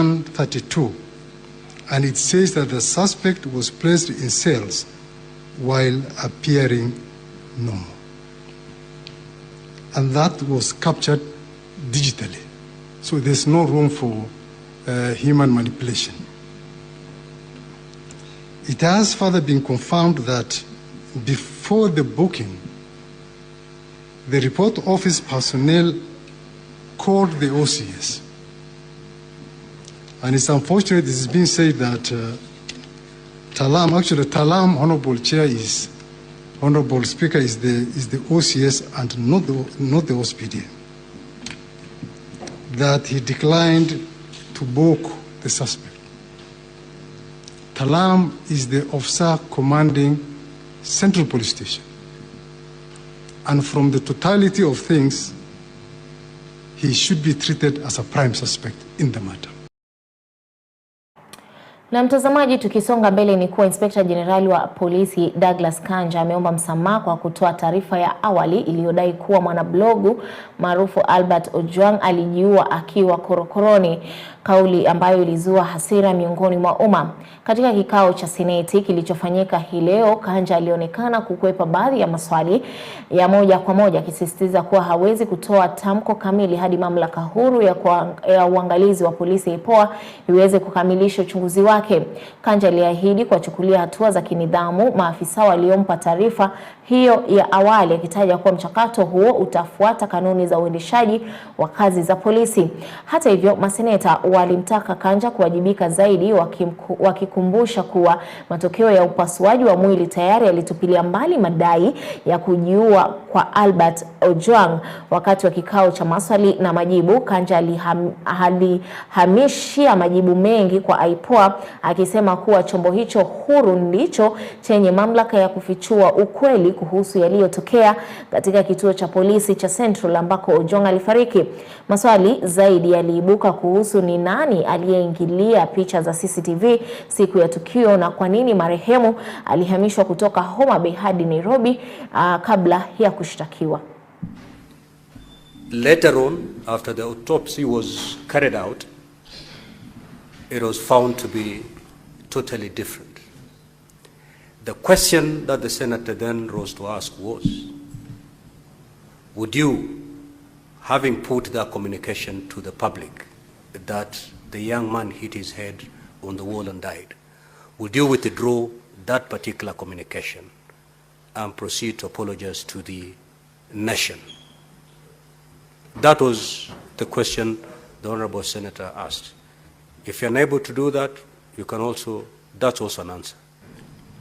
132, and it says that the suspect was placed in cells while appearing normal. And that was captured digitally. So there's no room for human manipulation. It has further been confirmed that before the booking, the report office personnel called the OCS. And it's unfortunate it has been said that Talam, Honorable Chair, Honorable Speaker, is the OCS and not the OSPD. That he declined to book the suspect. Talam is the officer commanding Central Police Station. And from the totality of things, he should be treated as a prime suspect in the matter. Na mtazamaji, tukisonga mbele ni kuwa Inspekta Jenerali wa Polisi Douglas Kanja ameomba msamaha kwa kutoa taarifa ya awali iliyodai kuwa mwanablogu maarufu Albert Ojwang alijiua akiwa korokoroni, kauli ambayo ilizua hasira miongoni mwa umma. Katika kikao cha Seneti kilichofanyika hii leo, Kanja alionekana kukwepa baadhi ya maswali ya moja kwa moja, akisisitiza kuwa hawezi kutoa tamko kamili hadi mamlaka huru ya uangalizi wa polisi IPOA iweze kukamilisha uchunguzi wake. Kanja aliahidi kuwachukulia hatua za kinidhamu maafisa waliompa taarifa hiyo ya awali, akitaja kuwa mchakato huo utafuata kanuni za uendeshaji wa kazi za polisi. Hata hivyo, maseneta walimtaka Kanja kuwajibika zaidi, wakikumbusha kuwa matokeo ya upasuaji wa mwili tayari yalitupilia mbali madai ya kujiua kwa Albert Ojwang. Wakati wa kikao cha maswali na majibu, Kanja alihamishia majibu mengi kwa IPOA, akisema kuwa chombo hicho huru ndicho chenye mamlaka ya kufichua ukweli kuhusu yaliyotokea katika kituo cha polisi cha Central ambako Ojwang alifariki. Maswali zaidi yaliibuka kuhusu ni nani aliyeingilia picha za CCTV siku ya tukio na kwa nini marehemu alihamishwa kutoka Homa Bay hadi Nairobi kabla ya kushtakiwa. Later on, after the autopsy was carried out, it was found to be totally different. The question that the senator then rose to ask was, would you, having put that communication to the public that the young man hit his head on the wall and died, would you withdraw that particular communication and proceed to apologize to the nation? That was the question the Honorable Senator asked. If you're unable to do that, you can also, that's also an answer.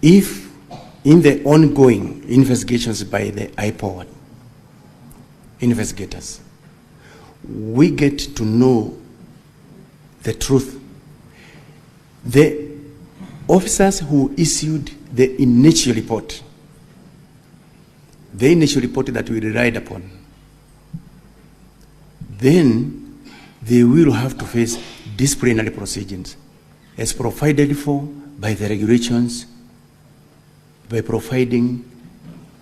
If in the ongoing investigations by the IPOA investigators, we get to know the truth, the officers who issued the initial report that we relied upon, then they will have to face disciplinary proceedings as provided for by the regulations by providing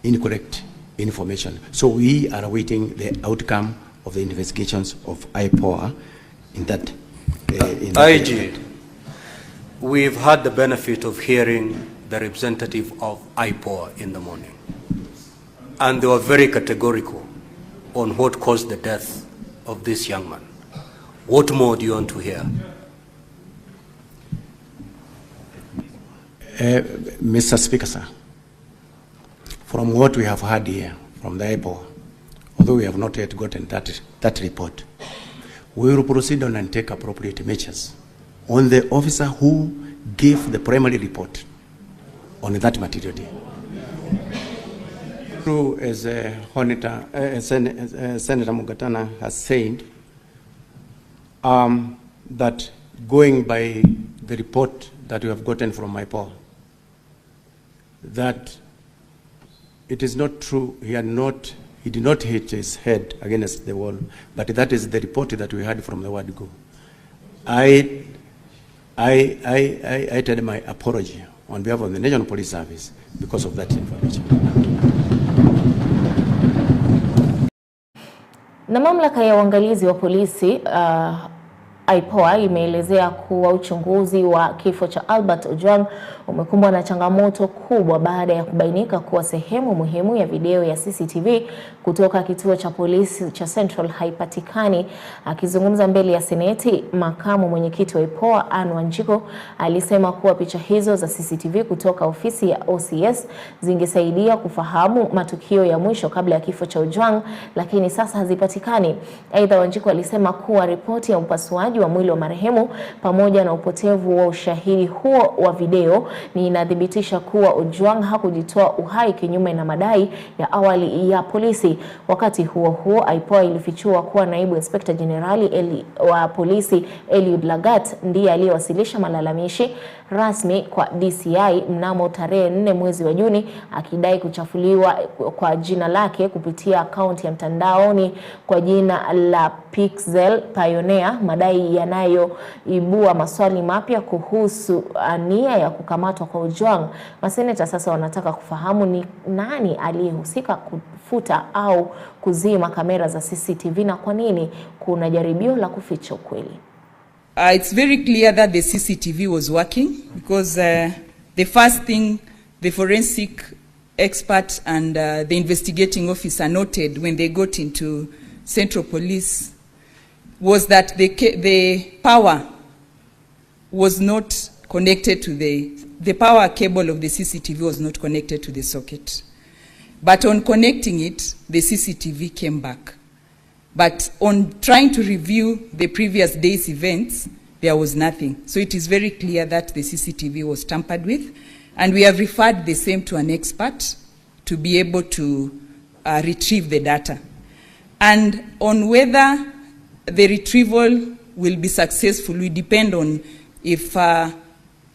incorrect information. So we are awaiting the outcome of the investigations of IPOA in that. IG, we've had the benefit of hearing the representative of IPOA in the morning, and they were very categorical on what caused the death of this young man. What more do you want to hear? Mr. Speaker, sir, from what we have heard here from the IPOA, although we have not yet gotten that report, we will proceed on and take appropriate measures on the officer who gave the primary report on that material day. True, as Senator Mugatana has said, that going by the report that we have gotten from IPOA, that it is not true, he did not hit his head against the wall, but that is the report that we had from the word go. I tell my apology on behalf of the National Police Service because of that information. Na mamlaka ya uangalizi wa polisi IPOA imeelezea kuwa uchunguzi wa kifo cha Albert Ojwang umekumbwa na changamoto kubwa baada ya kubainika kuwa sehemu muhimu ya video ya CCTV kutoka kituo cha polisi cha Central haipatikani. Akizungumza mbele ya Seneti, makamu mwenyekiti wa IPOA Anne Wanjiku alisema kuwa picha hizo za CCTV kutoka ofisi ya OCS zingesaidia kufahamu matukio ya mwisho kabla ya kifo cha Ojwang, lakini sasa hazipatikani. Aidha, Wanjiku alisema kuwa ripoti ya upasuaji wa mwili wa marehemu pamoja na upotevu wa ushahidi huo wa video ni inathibitisha kuwa Ojwang hakujitoa uhai kinyume na madai ya awali ya polisi. Wakati huo huo, IPOA ilifichua kuwa naibu inspekta jenerali wa polisi Eliud Lagat ndiye aliyewasilisha malalamishi rasmi kwa DCI mnamo tarehe 4 mwezi wa Juni akidai kuchafuliwa kwa jina lake kupitia akaunti ya mtandaoni kwa jina la Pixel Pioneer, madai yanayoibua maswali mapya kuhusu nia ya kukamatwa kwa Ojwang. Maseneta sasa wanataka kufahamu ni nani aliyehusika kufuta au kuzima kamera za CCTV na kwa nini kuna jaribio la kuficha ukweli. It's very clear that the CCTV was working because the first thing the forensic expert and the investigating officer noted when they got into Central Police was that the power was not connected to the power cable of the CCTV was not connected to the socket. But on connecting it, the CCTV came back. But on trying to review the previous day's events, there was nothing. So it is very clear that the CCTV was tampered with, and we have referred the same to an expert to be able to retrieve the data. And on whether the retrieval will be successful will depend on if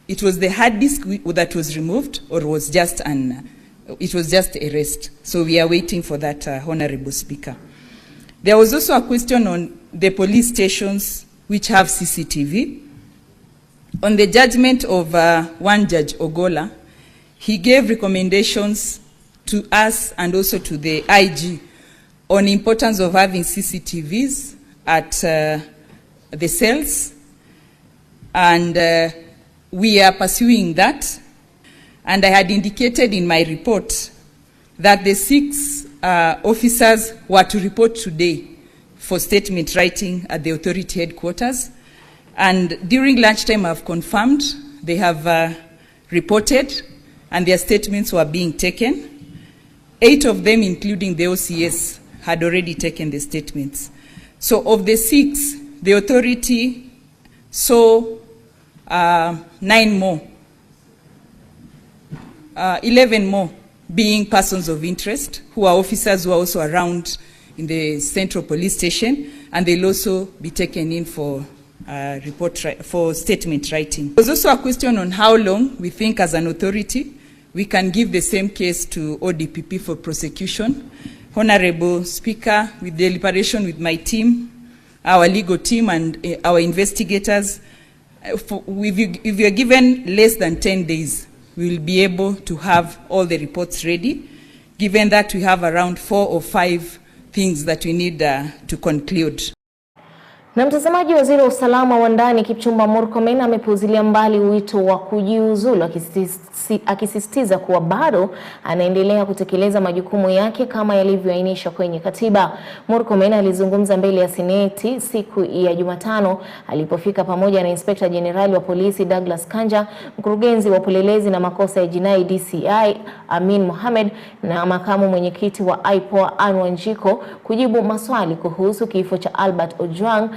it was the hard disk that was removed or was just it was just erased. So we are waiting for that, Honorable Speaker. There was also a question on the police stations which have CCTV. On the judgment of one Judge Ogola, he gave recommendations to us and also to the IG on the importance of having CCTVs at the cells, and we are pursuing that. And I had indicated in my report that the 6 officers were to report today for statement writing at the authority headquarters, and during lunchtime I've confirmed they have reported and their statements were being taken. 8 of them, including the OCS, had already taken the statements. So of the 6, the authority saw 9 more, 11 more being persons of interest who are officers who are also around in the Central Police Station, and they'll also be taken in for for statement writing. There's also a question on how long we think as an authority we can give the same case to ODPP for prosecution. Honorable Speaker, with deliberation with my team, our legal team and our investigators, if you are given less than 10 days, we will be able to have all the reports ready, given that we have around 4 or 5 things that we need to conclude. Na mtazamaji, waziri wa usalama wa ndani Kipchumba Murkomen amepuuzilia mbali wito wa kujiuzulu, akisisitiza kuwa bado anaendelea kutekeleza majukumu yake kama yalivyoainishwa kwenye katiba. Murkomen alizungumza mbele ya Seneti siku ya Jumatano alipofika pamoja na Inspekta Jenerali wa Polisi Douglas Kanja, mkurugenzi wa upelelezi na makosa ya jinai DCI Amin Mohamed na makamu mwenyekiti wa IPOA Anne Wanjiku kujibu maswali kuhusu kifo cha Albert Ojwang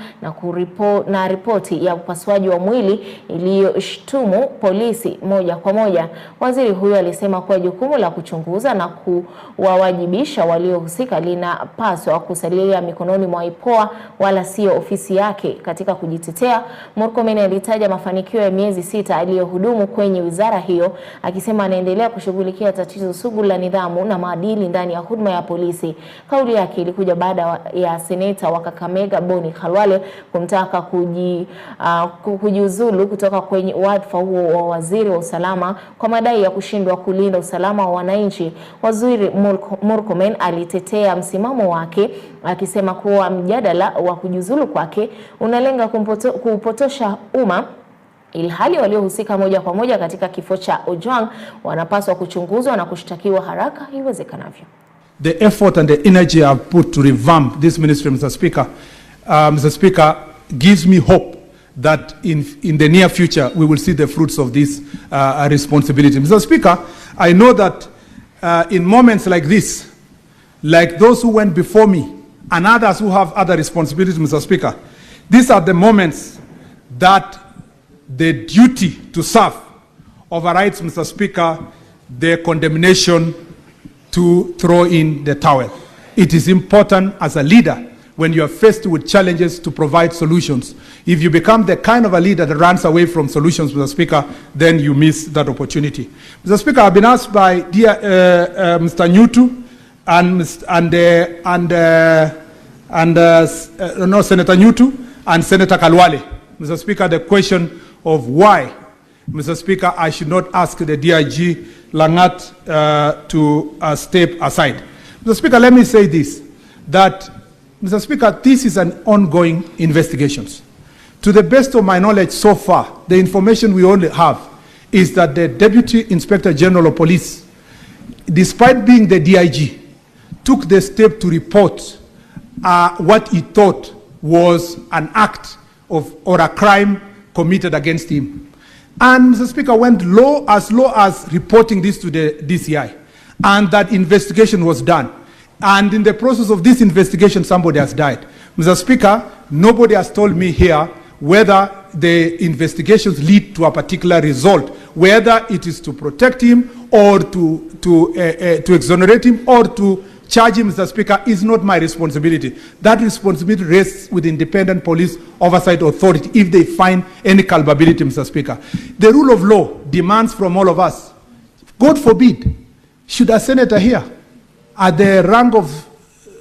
na ripoti ya upasuaji wa mwili iliyoshtumu polisi moja kwa moja. Waziri huyo alisema kuwa jukumu la kuchunguza na kuwawajibisha waliohusika linapaswa kusalia mikononi mwa IPOA wala sio ofisi yake. Katika kujitetea, Murkomen alitaja mafanikio ya miezi 6 aliyohudumu kwenye wizara hiyo, akisema anaendelea kushughulikia tatizo sugu la nidhamu na maadili ndani ya huduma ya polisi. Kauli yake ilikuja baada ya seneta wa Kakamega Boni Khalwale Khalwale kumtaka kujiuzulu kutoka kwenye wadhifa huo wa waziri wa usalama kwa madai ya kushindwa kulinda usalama wa wananchi. Waziri Murkomen alitetea msimamo wake akisema kuwa mjadala wa kujiuzulu kwake unalenga kupotosha umma, ilhali waliohusika moja kwa moja katika kifo cha Ojwang wanapaswa kuchunguzwa na kushtakiwa haraka iwezekanavyo. The effort and the energy I've put to revamp this ministry, Mr. Speaker, gives me hope that in the near future we will see the fruits of this responsibility. Mr. Speaker, I know that in moments like this, like those who went before me and others who have other responsibilities, Mr. Speaker, these are the moments that the duty to serve overrides, Mr. Speaker, the condemnation to throw in the towel. It is important as a leader, when you are faced with challenges, to provide solutions. If you become the kind of a leader that runs away from solutions, Mr. Speaker, then you miss that opportunity. Mr. Speaker, I've been asked by Mr. Nyutu and Senator Nyutu and Senator Khalwale, Mr. Speaker, the question of why, Mr. Speaker, I should not ask the DIG Langat to step aside. Mr. Speaker, let me say this, that, Mr. Speaker, this is an ongoing investigation. To the best of my knowledge so far, the information we only have is that the Deputy Inspector General of Police, despite being the DIG, took the step to report what he thought was an act of or a crime committed against him. And Mr. Speaker, went low as reporting this to the DCI, and that investigation was done. And in the process of this investigation, somebody has died. Mr. Speaker, nobody has told me here whether the investigations lead to a particular result, whether it is to protect him or to exonerate him or to charge him, Mr. Speaker, is not my responsibility. That responsibility rests with independent police oversight authority if they find any culpability, Mr. Speaker. The rule of law demands from all of us, God forbid, should a senator here at the rank of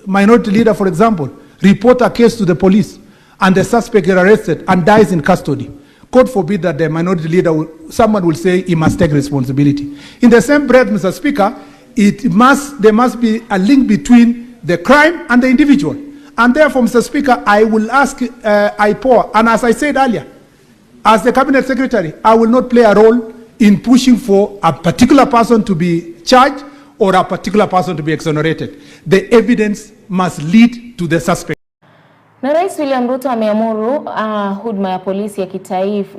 minority leader, for example, report a case to the police and the suspect is arrested and dies in custody, God forbid that the minority leader, someone will say he must take responsibility. In the same breath, Mr. Speaker, there must be a link between the crime and the individual. And therefore, Mr. Speaker, I will ask IPOA, and as I said earlier, as the Cabinet Secretary, I will not play a role in pushing for a particular person to be charged or a particular person to be exonerated. The evidence must lead to the suspect. Na Rais William Ruto ameamuru huduma ya polisi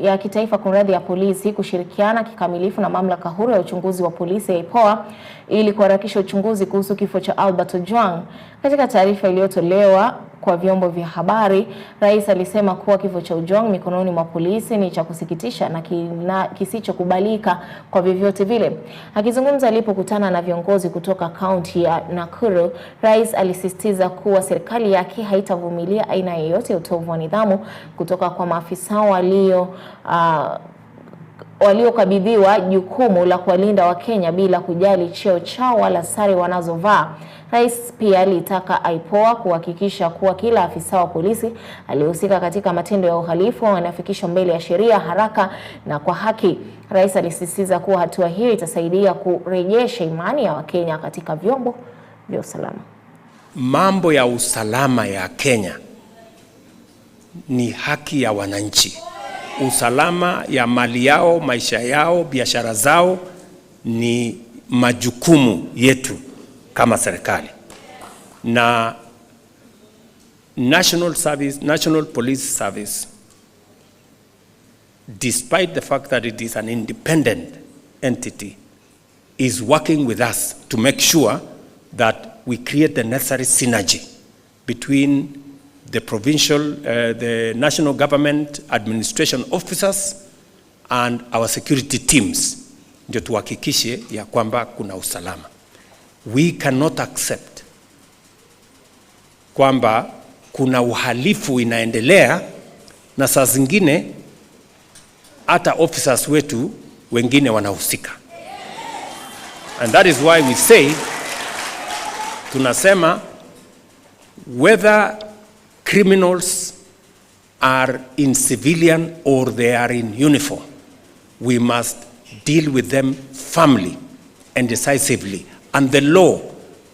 ya kitaifa kunradhi ya polisi kushirikiana kikamilifu na mamlaka huru ya uchunguzi wa polisi ya IPOA ili kuharakisha uchunguzi kuhusu kifo cha Albert Ojwang. Katika taarifa iliyotolewa kwa vyombo vya habari, Rais alisema kuwa kifo cha Ojwang mikononi mwa polisi ni cha kusikitisha na kisichokubalika kwa vyovyote vile. Akizungumza alipokutana na viongozi kutoka kaunti ya Nakuru, Rais alisisitiza kuwa serikali yake haitavumilia aina yoyote ya utovu wa nidhamu kutoka kwa maafisa waliokabidhiwa jukumu la kuwalinda Wakenya bila kujali cheo chao wala sare wanazovaa. Rais pia alitaka IPOA kuhakikisha kuwa kila afisa wa polisi aliyehusika katika matendo ya uhalifu anafikishwa mbele ya sheria haraka na kwa haki. Rais alisisitiza kuwa hatua hiyo itasaidia kurejesha imani ya Wakenya katika vyombo vya usalama. Mambo ya usalama ya Kenya ni haki ya wananchi. Usalama ya mali yao, maisha yao, biashara zao ni majukumu yetu kama serikali. Na National Police Service, despite the fact that it is an independent entity, is working with us to make sure that we create the necessary synergy between the provincial, the national government administration officers and our security teams, ndio tuhakikishe ya kwamba kuna usalama. We cannot accept kwamba kuna uhalifu inaendelea na saa zingine hata officers wetu wengine wanahusika. And that is why we say, tunasema whether criminals are in civilian or they are in uniform, we must deal with them firmly and decisively, and the law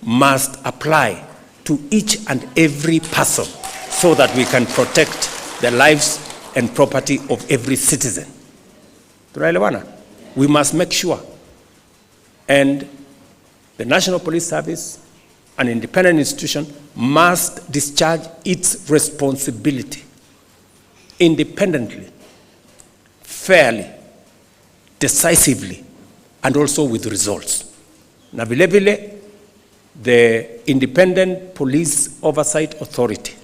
must apply to each and every person so that we can protect the lives and property of every citizen. We must make sure, and the National Police Service, an independent institution, must discharge its responsibility independently, fairly, decisively, and also with results. Na vile vile, the Independent Police Oversight Authority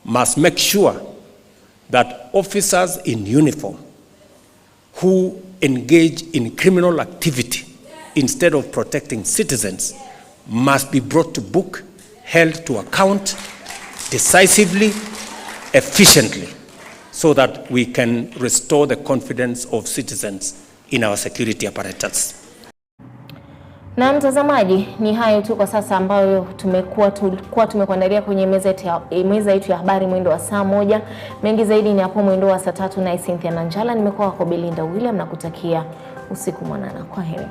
must make sure that officers in uniform who engage in criminal activity instead of protecting citizens must be brought to book, held to account decisively, efficiently, so that we can restore the confidence of citizens in our security apparatus. Na mtazamaji, ni hayo tu kwa sasa ambayo tumekuandalia kwenye meza yetu ya habari mwendo wa saa moja. Mengi zaidi ni hapo mwendo wa saa 3 na Cynthia Nanjala. Nimekuwa kwa Belinda William na kutakia usiku mwanana. Kwaheri.